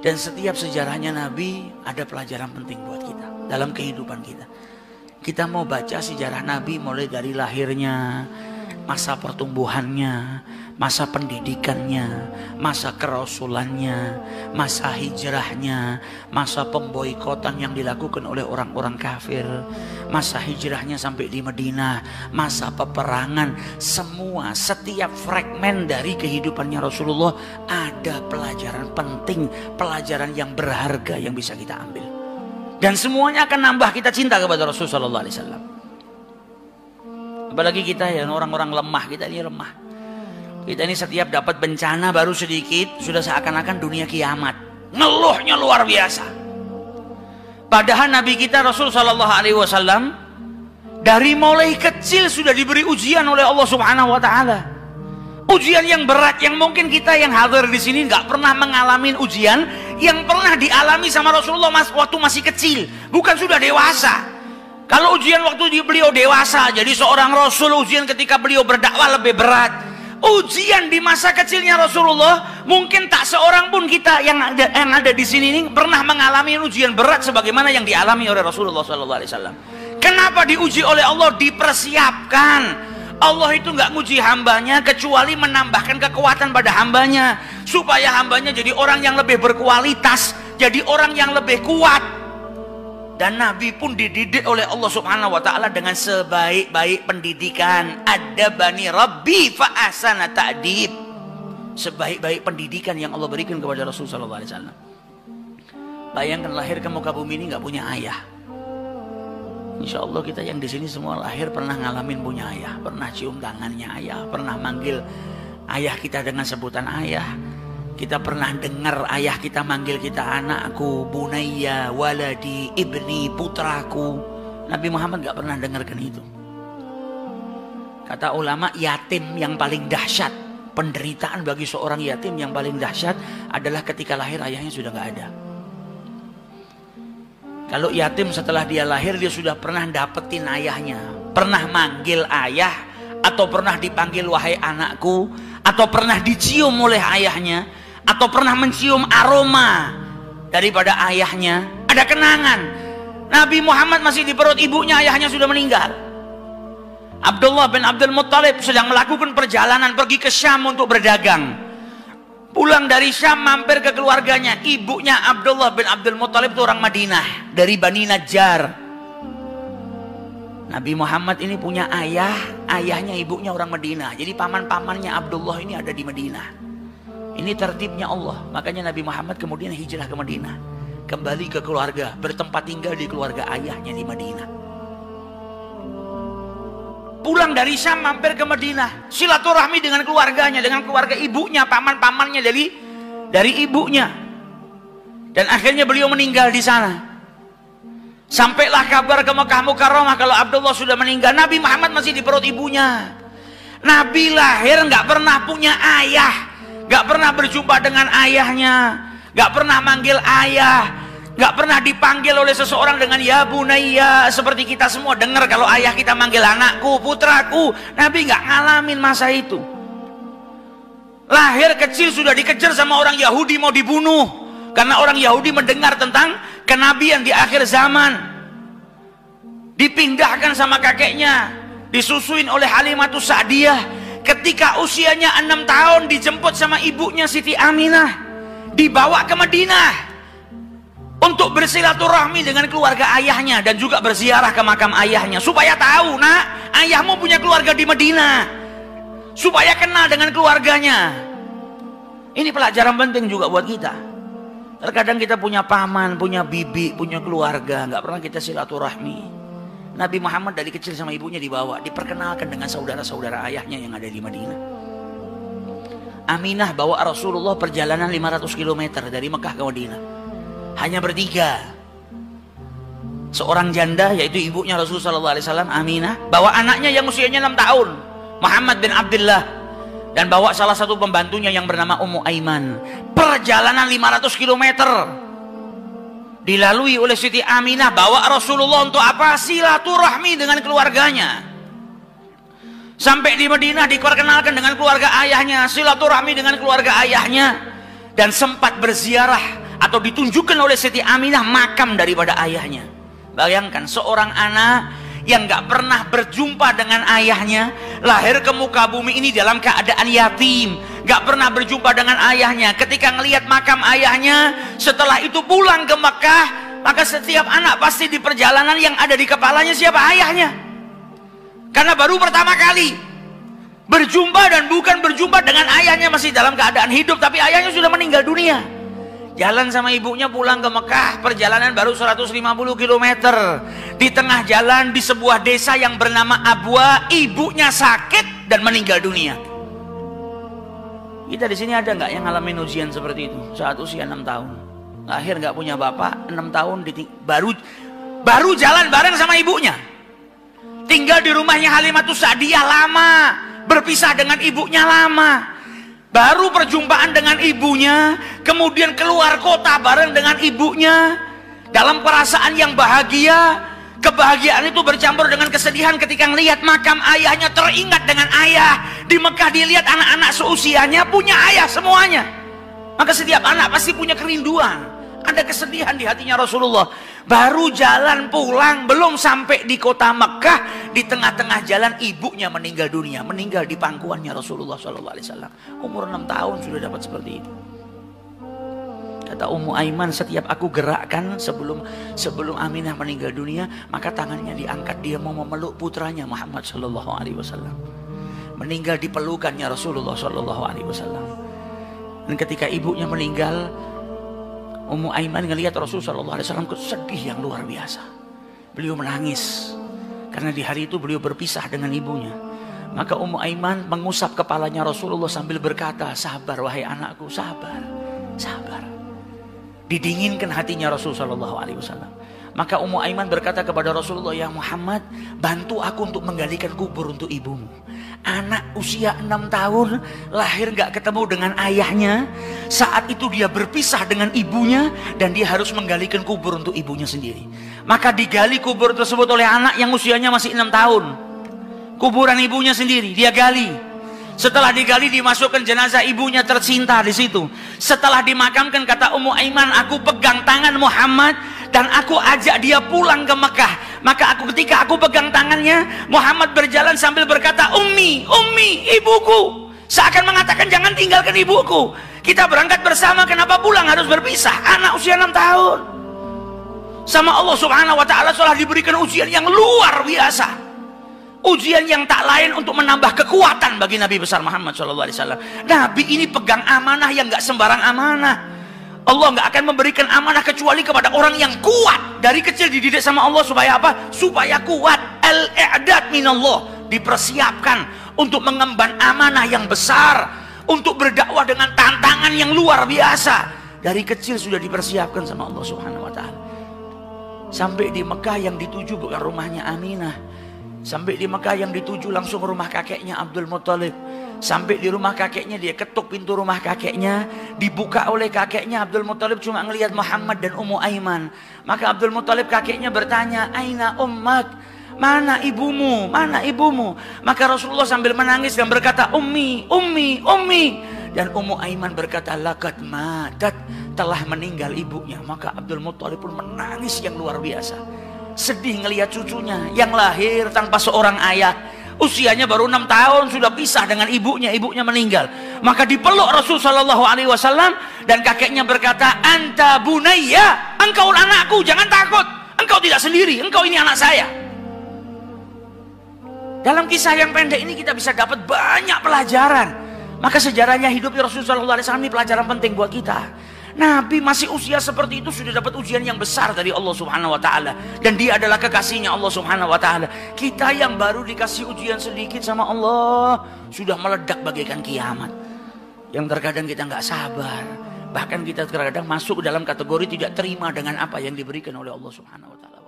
Dan setiap sejarahnya Nabi ada pelajaran penting buat kita dalam kehidupan kita. Kita mau baca sejarah Nabi mulai dari lahirnya, masa pertumbuhannya, masa pendidikannya, masa kerasulannya, masa hijrahnya, masa pemboikotan yang dilakukan oleh orang-orang kafir, masa hijrahnya sampai di Madinah, masa peperangan. Semua, setiap fragmen dari kehidupannya Rasulullah ada pelajaran penting, pelajaran yang berharga yang bisa kita ambil. Dan semuanya akan nambah kita cinta kepada Rasulullah SAW. Apalagi kita yang orang-orang lemah, kita ini lemah. Kita ini setiap dapat bencana baru sedikit sudah seakan-akan dunia kiamat. Ngeluhnya luar biasa. Padahal Nabi kita Rasul Sallallahu Alaihi Wasallam dari mulai kecil sudah diberi ujian oleh Allah Subhanahu Wa Taala. Ujian yang berat yang mungkin kita yang hadir di sini nggak pernah mengalami ujian yang pernah dialami sama Rasulullah waktu masih kecil, bukan sudah dewasa. Kalau ujian waktu beliau dewasa jadi seorang Rasul, ujian ketika beliau berdakwah lebih berat. Ujian di masa kecilnya Rasulullah mungkin tak seorang pun kita yang ada di sini ini pernah mengalami ujian berat sebagaimana yang dialami oleh Rasulullah SAW. Kenapa diuji oleh Allah? Dipersiapkan. Allah itu nggak nguji hambanya kecuali menambahkan kekuatan pada hambanya supaya hambanya jadi orang yang lebih berkualitas, jadi orang yang lebih kuat. Dan Nabi pun dididik oleh Allah Subhanahu Wa Taala dengan sebaik-baik pendidikan. Adabani Rabbi fa ahsana ta'dib. Sebaik-baik pendidikan yang Allah berikan kepada Rasulullah SAW. Bayangkan lahir ke muka bumi ini nggak punya ayah. Insya Allah kita yang di sini semua lahir pernah ngalamin punya ayah, pernah cium tangannya ayah, pernah manggil ayah kita dengan sebutan ayah. Kita pernah dengar ayah kita manggil kita anakku, bunayya, waladi, ibni, putraku. Nabi Muhammad gak pernah dengarkan itu. Kata ulama, yatim yang paling dahsyat, penderitaan bagi seorang yatim yang paling dahsyat adalah ketika lahir ayahnya sudah gak ada. Kalau yatim setelah dia lahir dia sudah pernah dapetin ayahnya, pernah manggil ayah, atau pernah dipanggil wahai anakku, atau pernah dicium oleh ayahnya, atau pernah mencium aroma daripada ayahnya, ada kenangan. Nabi Muhammad masih di perut ibunya, ayahnya sudah meninggal. Abdullah bin Abdul Muttalib sedang melakukan perjalanan pergi ke Syam untuk berdagang. Pulang dari Syam mampir ke keluarganya. Ibunya Abdullah bin Abdul Muttalib itu orang Madinah, dari Bani Najjar. Nabi Muhammad ini punya ayah, ayahnya ibunya orang Madinah. Jadi paman-pamannya Abdullah ini ada di Madinah. Ini tertibnya Allah. Makanya Nabi Muhammad kemudian hijrah ke Madinah, kembali ke keluarga, bertempat tinggal di keluarga ayahnya di Madinah. Pulang dari Syam mampir ke Madinah, silaturahmi dengan keluarganya, dengan keluarga ibunya, paman-pamannya dari ibunya. Dan akhirnya beliau meninggal di sana. Sampailah kabar ke Mekah Mukarramah kalau Abdullah sudah meninggal. Nabi Muhammad masih di perut ibunya. Nabi lahir nggak pernah punya ayah, nggak pernah berjumpa dengan ayahnya, nggak pernah manggil ayah, nggak pernah dipanggil oleh seseorang dengan ya bunayya seperti kita semua dengar kalau ayah kita manggil anakku, putraku. Nabi nggak ngalamin masa itu. Lahir kecil sudah dikejar sama orang Yahudi mau dibunuh karena orang Yahudi mendengar tentang kenabian di akhir zaman. Dipindahkan sama kakeknya, disusuin oleh Halimatus Sa'diyah. Ketika usianya 6 tahun dijemput sama ibunya Siti Aminah, dibawa ke Madinah untuk bersilaturahmi dengan keluarga ayahnya dan juga berziarah ke makam ayahnya supaya tahu, nak, ayahmu punya keluarga di Madinah, supaya kenal dengan keluarganya. Ini pelajaran penting juga buat kita. Terkadang kita punya paman, punya bibi, punya keluarga, nggak pernah kita silaturahmi. Nabi Muhammad dari kecil sama ibunya dibawa, diperkenalkan dengan saudara-saudara ayahnya yang ada di Madinah. Aminah bawa Rasulullah perjalanan 500 km dari Mekah ke Madinah. Hanya bertiga. Seorang janda yaitu ibunya Rasulullah SAW, Aminah, bawa anaknya yang usianya 6 tahun, Muhammad bin Abdullah, dan bawa salah satu pembantunya yang bernama Ummu Aiman. Perjalanan 500 km dilalui oleh Siti Aminah, bawa Rasulullah untuk apa? Silaturahmi dengan keluarganya. Sampai di Madinah diperkenalkan dengan keluarga ayahnya, silaturahmi dengan keluarga ayahnya, dan sempat berziarah atau ditunjukkan oleh Siti Aminah makam daripada ayahnya. Bayangkan seorang anak yang gak pernah berjumpa dengan ayahnya, lahir ke muka bumi ini dalam keadaan yatim, gak pernah berjumpa dengan ayahnya. Ketika ngelihat makam ayahnya, setelah itu pulang ke Mekah, maka setiap anak pasti di perjalanan yang ada di kepalanya siapa? Ayahnya. Karena baru pertama kali berjumpa, dan bukan berjumpa dengan ayahnya masih dalam keadaan hidup, tapi ayahnya sudah meninggal dunia. Jalan sama ibunya pulang ke Mekah, perjalanan baru 150 km. Di tengah jalan di sebuah desa yang bernama Abwa, ibunya sakit dan meninggal dunia. Kita di sini ada nggak yang ngalamin ujian seperti itu saat usia 6 tahun? Lahir nggak punya bapak, 6 tahun baru jalan bareng sama ibunya. Tinggal di rumahnya Halimatus Sa'diyah lama, berpisah dengan ibunya lama. Baru perjumpaan dengan ibunya, kemudian keluar kota bareng dengan ibunya, dalam perasaan yang bahagia. Kebahagiaan itu bercampur dengan kesedihan ketika melihat makam ayahnya, teringat dengan ayah. Di Mekah dilihat anak-anak seusianya punya ayah semuanya. Maka setiap anak pasti punya kerinduan, ada kesedihan di hatinya Rasulullah. Baru jalan pulang, belum sampai di kota Mekah, di tengah-tengah jalan ibunya meninggal dunia, meninggal di pangkuannya Rasulullah SAW. Umur 6 tahun sudah dapat seperti itu. Kata Ummu Aiman, setiap aku gerakkan sebelum Aminah meninggal dunia, maka tangannya diangkat, dia mau memeluk putranya Muhammad SAW. Meninggal di pelukannya Rasulullah SAW. Dan ketika ibunya meninggal, Ummu Aiman ngelihat Rasulullah SAW sedih yang luar biasa. Beliau menangis karena di hari itu beliau berpisah dengan ibunya. Maka Ummu Aiman mengusap kepalanya Rasulullah sambil berkata, sabar wahai anakku, sabar, sabar. Didinginkan hatinya Rasulullah SAW. Maka Ummu Aiman berkata kepada Rasulullah, ya Muhammad, bantu aku untuk menggalikan kubur untuk ibumu. Anak usia 6 tahun, lahir gak ketemu dengan ayahnya. Saat itu dia berpisah dengan ibunya, dan dia harus menggalikan kubur untuk ibunya sendiri. Maka digali kubur tersebut oleh anak yang usianya masih 6 tahun. Kuburan ibunya sendiri, dia gali. Setelah digali, dimasukkan jenazah ibunya tercinta di situ. Setelah dimakamkan, kata Ummu Aiman, aku pegang tangan Muhammad dan aku ajak dia pulang ke Mekah. Maka ketika aku pegang tangannya, Muhammad berjalan sambil berkata, Ummi, Ummi, ibuku. Seakan mengatakan, jangan tinggalkan ibuku. Kita berangkat bersama, kenapa pulang harus berpisah? Anak usia 6 tahun. Sama Allah Subhanahu wa ta'ala telah diberikan ujian yang luar biasa. Ujian yang tak lain untuk menambah kekuatan bagi Nabi besar Muhammad SAW. Nabi ini pegang amanah yang gak sembarang amanah. Allah gak akan memberikan amanah kecuali kepada orang yang kuat. Dari kecil dididik sama Allah supaya apa? Supaya kuat. Al-i'dad minallah, dipersiapkan untuk mengemban amanah yang besar, untuk berdakwah dengan tantangan yang luar biasa. Dari kecil sudah dipersiapkan sama Allah Subhanahu wa ta'ala. Sampai di Mekah yang dituju bukan rumahnya Aminah. Sampai di Mekah yang dituju langsung rumah kakeknya Abdul Muttalib. Sampai di rumah kakeknya, dia ketuk pintu rumah kakeknya, dibuka oleh kakeknya. Abdul Muttalib cuma ngelihat Muhammad dan Ummu Aiman. Maka Abdul Muttalib kakeknya bertanya, Aina ummak, mana ibumu, mana ibumu? Maka Rasulullah sambil menangis dan berkata, Ummi, Ummi, Ummi. Dan Ummu Aiman berkata, laqad matat, telah meninggal ibunya. Maka Abdul Muttalib pun menangis yang luar biasa. Sedih ngelihat cucunya yang lahir tanpa seorang ayah, usianya baru 6 tahun sudah pisah dengan ibunya, ibunya meninggal. Maka dipeluk Rasul SAW dan kakeknya berkata, anta bunayya, engkau anakku, jangan takut, engkau tidak sendiri, engkau ini anak saya. Dalam kisah yang pendek ini kita bisa dapat banyak pelajaran. Maka sejarahnya hidup Rasul SAW ini pelajaran penting buat kita. Nabi masih usia seperti itu sudah dapat ujian yang besar dari Allah Subhanahu wa ta'ala, dan dia adalah kekasihnya Allah Subhanahu wa ta'ala. Kita yang baru dikasih ujian sedikit sama Allah sudah meledak bagaikan kiamat, yang terkadang kita nggak sabar, bahkan kita terkadang masuk dalam kategori tidak terima dengan apa yang diberikan oleh Allah Subhanahu wa ta'ala.